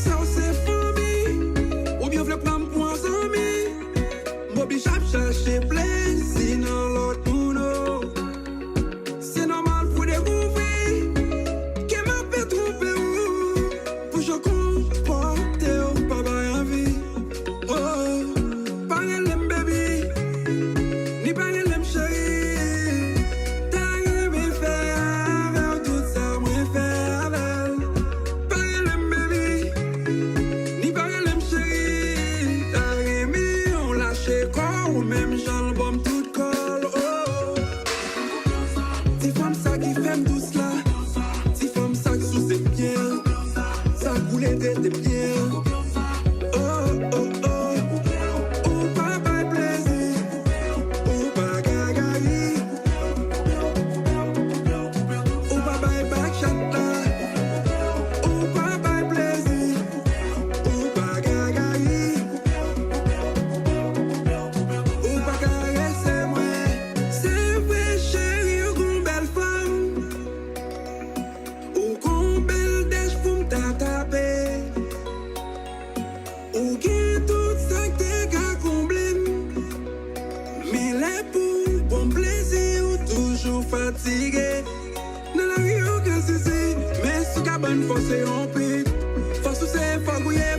ça c'est famille. Ou bien vle prendre pour un ami. Bobby chap chercher plaisir dans l'autre monde. C'est normal pour découvrir que m'a fait tromper ou pour je comporter ou pas bien vie. Oh, parle l'aime baby, ni parle l'aime chérie. T'as aimé faire avec tout ça, moi faire avec. Parle l'aime baby, ni parle l'aime chérie. T'as aimé on lâche corps ou même j'en le bombe tout col. Oh, c'est femme ça qui fait tout cela. C'est femme ça qui sous ses pieds. Ça coule de tes pieds. Oh, oh, oh. Ou pas by plaisir. Ou pas gagaï. Ou pas by back shot là. Ou pas by plaisir. Ou pas gagaï. Ou pas caresser moi. C'est vrai chérie ou qu'on belle femme. Ou qu'on belle dèche pour m'taper. Ou qui tout ça que t'es qu'à combler. Mais les pour bon plaisir ou toujours fatigué. Dans la rue aucun souci. Mais sous cabane force et on pique. Force ou c'est fagouillé.